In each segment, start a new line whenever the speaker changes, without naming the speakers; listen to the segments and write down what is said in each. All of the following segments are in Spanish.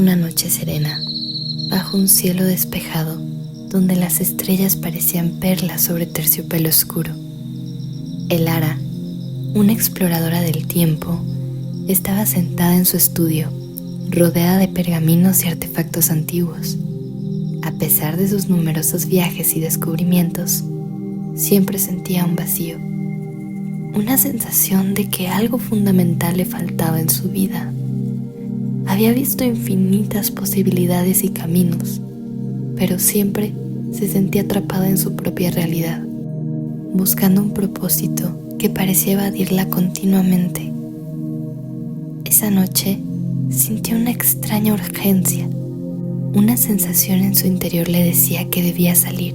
una noche serena, bajo un cielo despejado, donde las estrellas parecían perlas sobre terciopelo oscuro. Elara, una exploradora del tiempo, estaba sentada en su estudio, rodeada de pergaminos y artefactos antiguos. A pesar de sus numerosos viajes y descubrimientos, siempre sentía un vacío, una sensación de que algo fundamental le faltaba en su vida. Había visto infinitas posibilidades y caminos, pero siempre se sentía atrapada en su propia realidad, buscando un propósito que parecía evadirla continuamente. Esa noche sintió una extraña urgencia. Una sensación en su interior le decía que debía salir.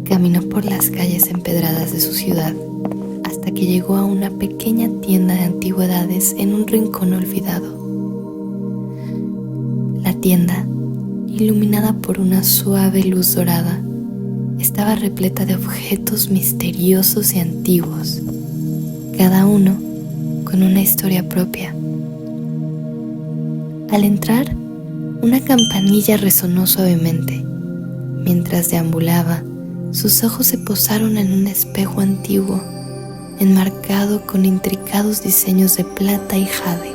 Caminó por las calles empedradas de su ciudad hasta que llegó a una pequeña tienda de antigüedades en un rincón olvidado. La tienda, iluminada por una suave luz dorada, estaba repleta de objetos misteriosos y antiguos, cada uno con una historia propia. Al entrar, una campanilla resonó suavemente. Mientras deambulaba, sus ojos se posaron en un espejo antiguo, enmarcado con intricados diseños de plata y jade.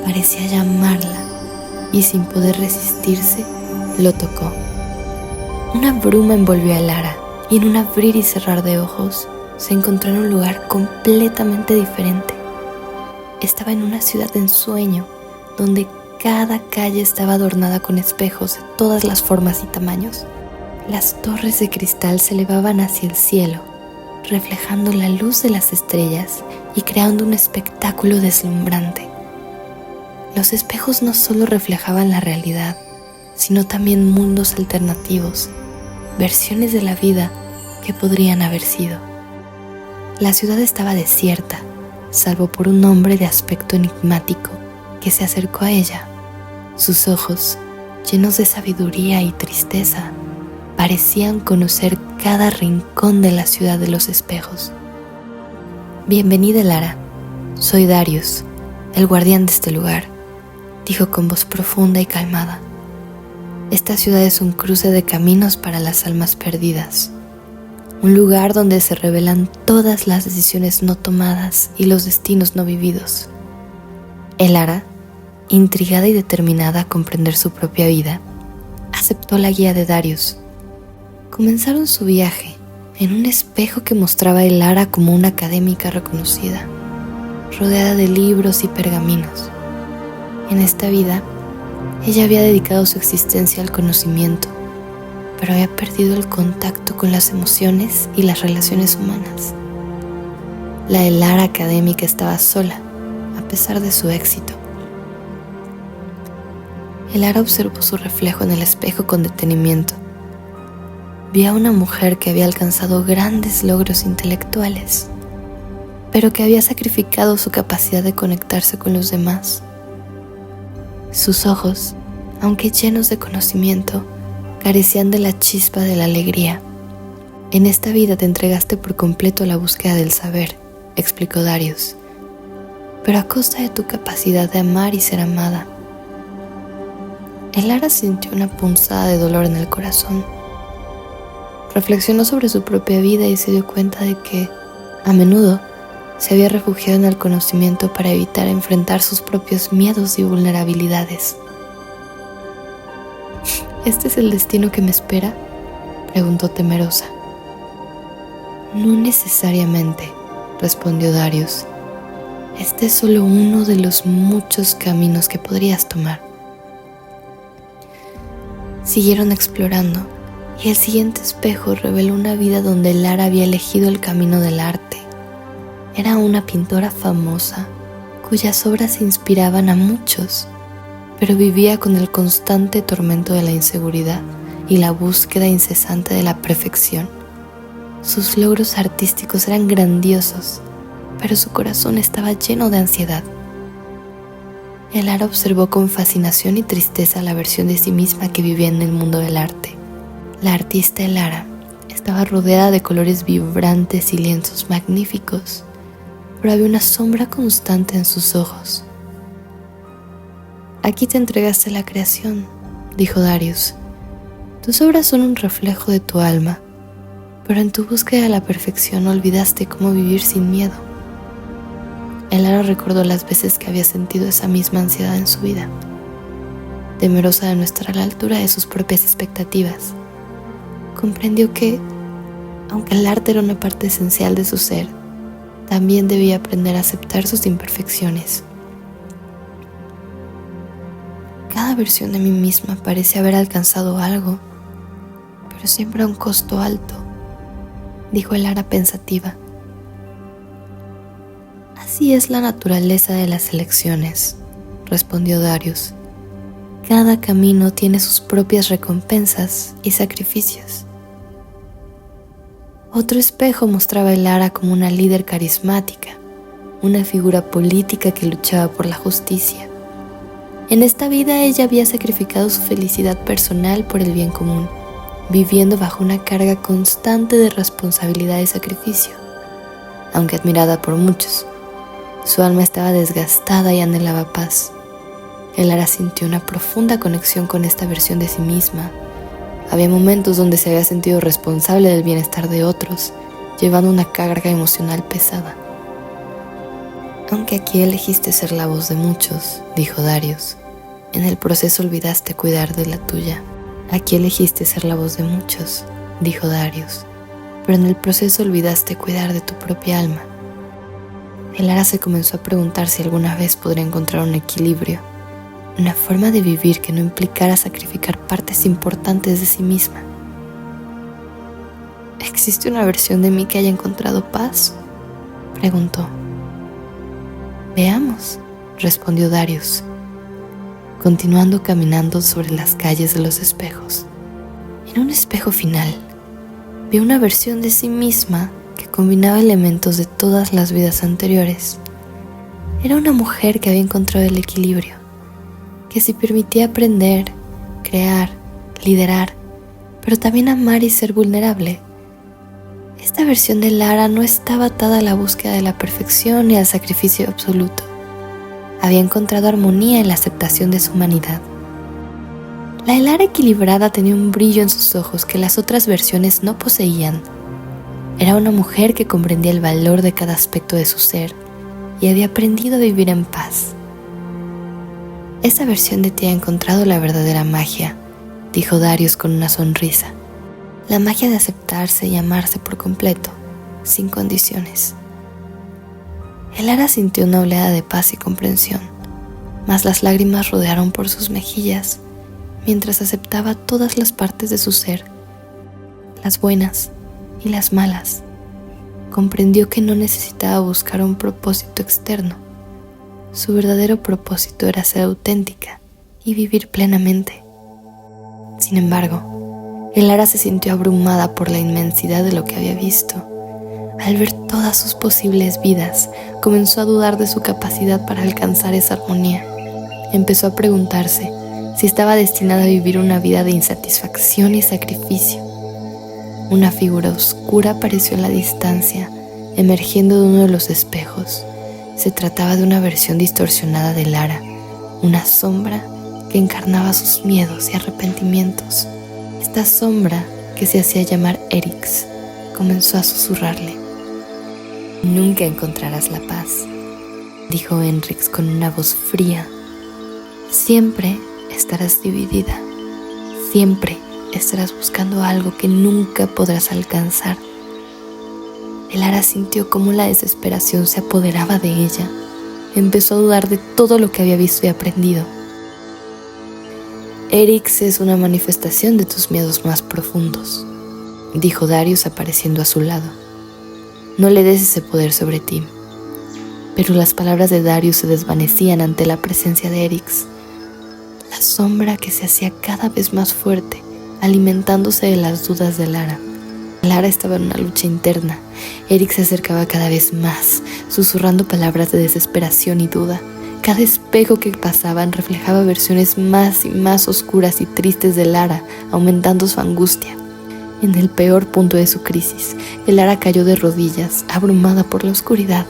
Parecía llamarla, y sin poder resistirse, lo tocó. Una bruma envolvió a Elara, y en un abrir y cerrar de ojos, se encontró en un lugar completamente diferente. Estaba en una ciudad de ensueño, donde cada calle estaba adornada con espejos de todas las formas y tamaños. Las torres de cristal se elevaban hacia el cielo, reflejando la luz de las estrellas y creando un espectáculo deslumbrante. Los espejos no solo reflejaban la realidad, sino también mundos alternativos, versiones de la vida que podrían haber sido. La ciudad estaba desierta, salvo por un hombre de aspecto enigmático que se acercó a ella. Sus ojos, llenos de sabiduría y tristeza, parecían conocer cada rincón de la ciudad de los espejos. «Bienvenida, Elara. Soy Darius, el guardián de este lugar», dijo con voz profunda y calmada. «Esta ciudad es un cruce de caminos para las almas perdidas, un lugar donde se revelan todas las decisiones no tomadas y los destinos no vividos». Elara, intrigada y determinada a comprender su propia vida, aceptó la guía de Darius. Comenzaron su viaje en un espejo que mostraba a Elara como una académica reconocida, rodeada de libros y pergaminos. En esta vida, ella había dedicado su existencia al conocimiento, pero había perdido el contacto con las emociones y las relaciones humanas. La Elara académica estaba sola, a pesar de su éxito. Elara observó su reflejo en el espejo con detenimiento. Vio a una mujer que había alcanzado grandes logros intelectuales, pero que había sacrificado su capacidad de conectarse con los demás. Sus ojos, aunque llenos de conocimiento, carecían de la chispa de la alegría. «En esta vida te entregaste por completo a la búsqueda del saber», explicó Darius, «pero a costa de tu capacidad de amar y ser amada». Elara sintió una punzada de dolor en el corazón. Reflexionó sobre su propia vida y se dio cuenta de que, a menudo, se había refugiado en el conocimiento para evitar enfrentar sus propios miedos y vulnerabilidades. «¿Este es el destino que me espera?», preguntó temerosa. «No necesariamente», respondió Darius. «Este es solo uno de los muchos caminos que podrías tomar». Siguieron explorando, y el siguiente espejo reveló una vida donde Elara había elegido el camino del arte. Era una pintora famosa, cuyas obras inspiraban a muchos, pero vivía con el constante tormento de la inseguridad y la búsqueda incesante de la perfección. Sus logros artísticos eran grandiosos, pero su corazón estaba lleno de ansiedad. Elara observó con fascinación y tristeza la versión de sí misma que vivía en el mundo del arte. La artista Elara estaba rodeada de colores vibrantes y lienzos magníficos, pero había una sombra constante en sus ojos. Aquí te entregaste a la creación, dijo Darius. Tus obras son un reflejo de tu alma, pero en tu búsqueda de la perfección olvidaste cómo vivir sin miedo. Elara recordó las veces que había sentido esa misma ansiedad en su vida, temerosa de no estar a la altura de sus propias expectativas. Comprendió que, aunque el arte era una parte esencial de su ser, también debía aprender a aceptar sus imperfecciones. Cada versión de mí misma parece haber alcanzado algo, pero siempre a un costo alto, dijo Elara pensativa. Así es la naturaleza de las elecciones, respondió Darius. Cada camino tiene sus propias recompensas y sacrificios. Otro espejo mostraba a Elara como una líder carismática, una figura política que luchaba por la justicia. En esta vida ella había sacrificado su felicidad personal por el bien común, viviendo bajo una carga constante de responsabilidad y sacrificio. Aunque admirada por muchos, su alma estaba desgastada y anhelaba paz. Elara sintió una profunda conexión con esta versión de sí misma. Había momentos donde se había sentido responsable del bienestar de otros, llevando una carga emocional pesada. Aunque aquí elegiste ser la voz de muchos, dijo Darius, en el proceso olvidaste cuidar de la tuya. Aquí elegiste ser la voz de muchos, dijo Darius, pero en el proceso olvidaste cuidar de tu propia alma. Elara se comenzó a preguntar si alguna vez podría encontrar un equilibrio, una forma de vivir que no implicara sacrificar partes importantes de sí misma. ¿Existe una versión de mí que haya encontrado paz?, preguntó. Veamos, respondió Darius, continuando caminando sobre las calles de los espejos. En un espejo final, vio una versión de sí misma que combinaba elementos de todas las vidas anteriores. Era una mujer que había encontrado el equilibrio, que se permitía aprender, crear, liderar, pero también amar y ser vulnerable. Esta versión de Lara no estaba atada a la búsqueda de la perfección ni al sacrificio absoluto. Había encontrado armonía en la aceptación de su humanidad. La Elara equilibrada tenía un brillo en sus ojos que las otras versiones no poseían. Era una mujer que comprendía el valor de cada aspecto de su ser y había aprendido a vivir en paz. Esa versión de ti ha encontrado la verdadera magia, dijo Darius con una sonrisa. La magia de aceptarse y amarse por completo, sin condiciones. Elara sintió una oleada de paz y comprensión, mas las lágrimas rodearon por sus mejillas mientras aceptaba todas las partes de su ser, las buenas y las malas. Comprendió que no necesitaba buscar un propósito externo. Su verdadero propósito era ser auténtica y vivir plenamente. Sin embargo, Elara se sintió abrumada por la inmensidad de lo que había visto. Al ver todas sus posibles vidas, comenzó a dudar de su capacidad para alcanzar esa armonía. Empezó a preguntarse si estaba destinada a vivir una vida de insatisfacción y sacrificio. Una figura oscura apareció en la distancia, emergiendo de uno de los espejos. Se trataba de una versión distorsionada de Lara, una sombra que encarnaba sus miedos y arrepentimientos. Esta sombra, que se hacía llamar Eryx, comenzó a susurrarle. Nunca encontrarás la paz, dijo Enrix con una voz fría. Siempre estarás dividida. Siempre estarás buscando algo que nunca podrás alcanzar. Elara sintió cómo la desesperación se apoderaba de ella. Empezó a dudar de todo lo que había visto y aprendido. Eryx es una manifestación de tus miedos más profundos, dijo Darius apareciendo a su lado. No le des ese poder sobre ti. Pero las palabras de Darius se desvanecían ante la presencia de Eryx, la sombra que se hacía cada vez más fuerte, alimentándose de las dudas de Lara. Lara estaba en una lucha interna. Eryx se acercaba cada vez más, susurrando palabras de desesperación y duda. Cada espejo que pasaban reflejaba versiones más y más oscuras y tristes de Lara, aumentando su angustia. En el peor punto de su crisis, Elara cayó de rodillas, abrumada por la oscuridad.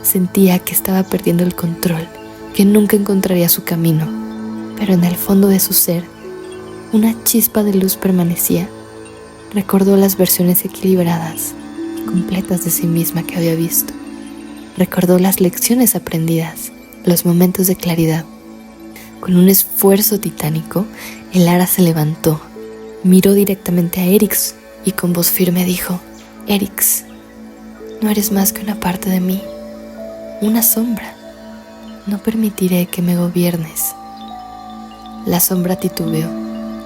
Sentía que estaba perdiendo el control, que nunca encontraría su camino. pero en el fondo de su ser, una chispa de luz permanecía. Recordó las versiones equilibradas y completas de sí misma que había visto. Recordó las lecciones aprendidas, los momentos de claridad. Con un esfuerzo titánico, Elara se levantó, miró directamente a Eryx y con voz firme dijo: Eryx, no eres más que una parte de mí, una sombra. No permitiré que me gobiernes. La sombra titubeó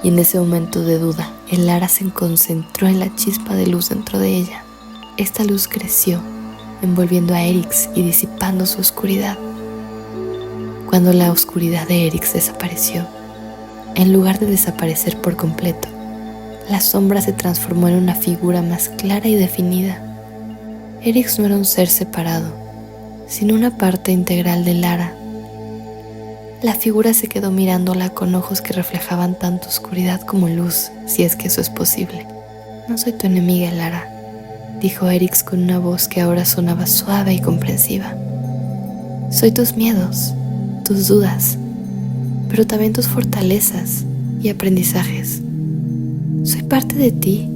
y en ese momento de duda, Elara se concentró en la chispa de luz dentro de ella. Esta luz creció, envolviendo a Eryx y disipando su oscuridad. Cuando la oscuridad de Eryx desapareció, en lugar de desaparecer por completo, la sombra se transformó en una figura más clara y definida. Eryx no era un ser separado, sino una parte integral de Elara. La figura se quedó mirándola con ojos que reflejaban tanto oscuridad como luz, si es que eso es posible. No soy tu enemiga, Elara, dijo Eryx con una voz que ahora sonaba suave y comprensiva. Soy tus miedos, tus dudas, pero también tus fortalezas y aprendizajes. Soy parte de ti.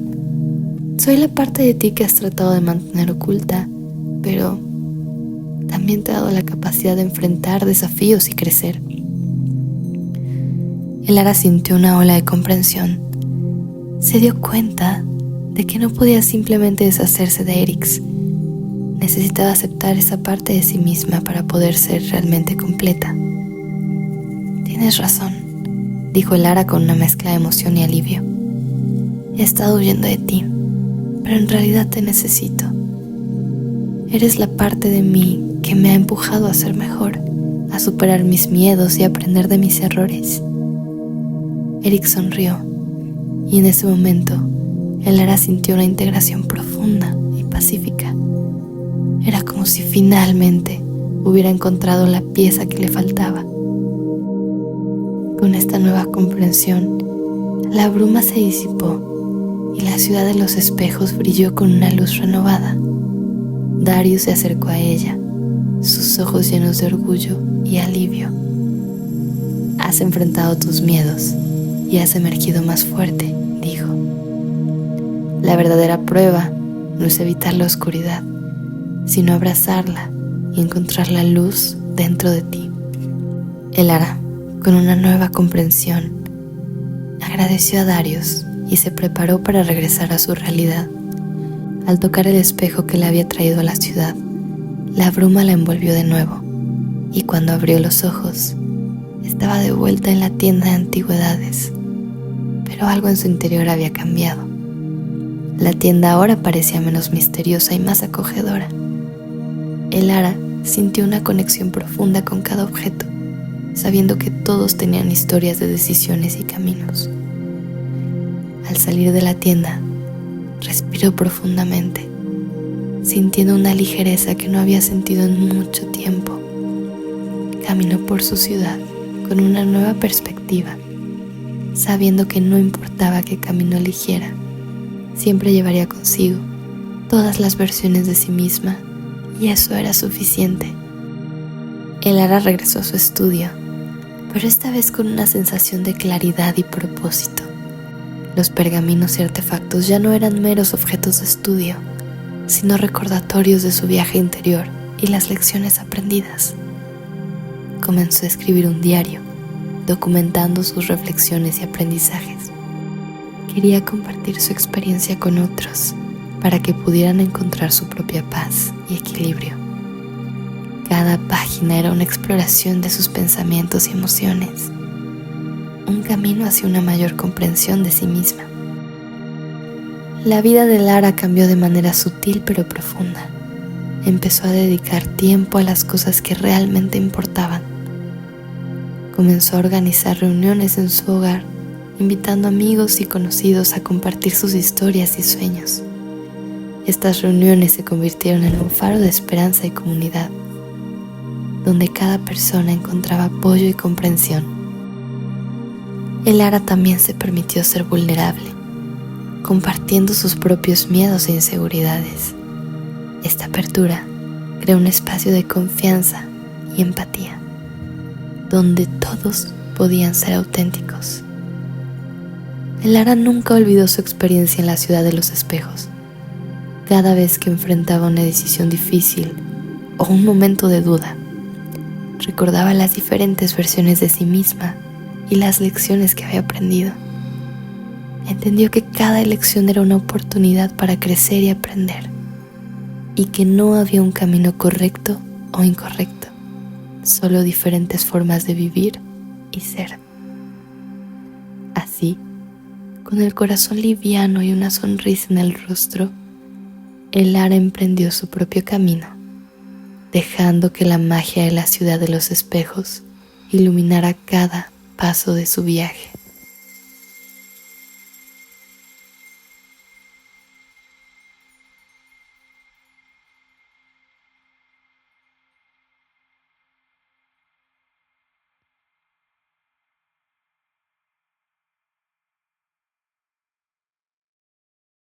Soy la parte de ti que has tratado de mantener oculta, pero también te he dado la capacidad de enfrentar desafíos y crecer. Elara sintió una ola de comprensión. Se dio cuenta de que no podía simplemente deshacerse de Eryx. Necesitaba aceptar esa parte de sí misma para poder ser realmente completa. Tienes razón, dijo Elara con una mezcla de emoción y alivio. He estado huyendo de ti, pero en realidad te necesito. Eres la parte de mí que me ha empujado a ser mejor, a superar mis miedos y a aprender de mis errores. Eryx sonrió, y en ese momento, Elara sintió una integración profunda y pacífica. Era como si finalmente hubiera encontrado la pieza que le faltaba. Con esta nueva comprensión, la bruma se disipó y la ciudad de los espejos brilló con una luz renovada. Darius se acercó a ella, sus ojos llenos de orgullo y alivio. Has enfrentado tus miedos y has emergido más fuerte, dijo. La verdadera prueba no es evitar la oscuridad, sino abrazarla y encontrar la luz dentro de ti. Elara, con una nueva comprensión, agradeció a Darius y se preparó para regresar a su realidad. Al tocar el espejo que le había traído a la ciudad, la bruma la envolvió de nuevo, y cuando abrió los ojos, estaba de vuelta en la tienda de antigüedades, pero algo en su interior había cambiado. La tienda ahora parecía menos misteriosa y más acogedora. Elara sintió una conexión profunda con cada objeto, sabiendo que todos tenían historias de decisiones y caminos. Al salir de la tienda, respiró profundamente, sintiendo una ligereza que no había sentido en mucho tiempo. Caminó por su ciudad con una nueva perspectiva, sabiendo que no importaba qué camino eligiera, siempre llevaría consigo todas las versiones de sí misma, y eso era suficiente. Elara regresó a su estudio, pero esta vez con una sensación de claridad y propósito. Los pergaminos y artefactos ya no eran meros objetos de estudio, sino recordatorios de su viaje interior y las lecciones aprendidas. Comenzó a escribir un diario, documentando sus reflexiones y aprendizajes. Quería compartir su experiencia con otros para que pudieran encontrar su propia paz y equilibrio. Cada página era una exploración de sus pensamientos y emociones, un camino hacia una mayor comprensión de sí misma. La vida de Elara cambió de manera sutil pero profunda. Empezó a dedicar tiempo a las cosas que realmente importaban. Comenzó a organizar reuniones en su hogar, invitando amigos y conocidos a compartir sus historias y sueños. Estas reuniones se convirtieron en un faro de esperanza y comunidad, donde cada persona encontraba apoyo y comprensión. Elara también se permitió ser vulnerable, compartiendo sus propios miedos e inseguridades. Esta apertura creó un espacio de confianza y empatía, donde todos podían ser auténticos. Elara nunca olvidó su experiencia en la ciudad de los espejos. Cada vez que enfrentaba una decisión difícil o un momento de duda, recordaba las diferentes versiones de sí misma y las lecciones que había aprendido. Entendió que cada elección era una oportunidad para crecer y aprender, y que no había un camino correcto o incorrecto, solo diferentes formas de vivir y ser. Así, con el corazón liviano y una sonrisa en el rostro, Elara emprendió su propio camino, dejando que la magia de la ciudad de los espejos iluminara cada paso de su viaje.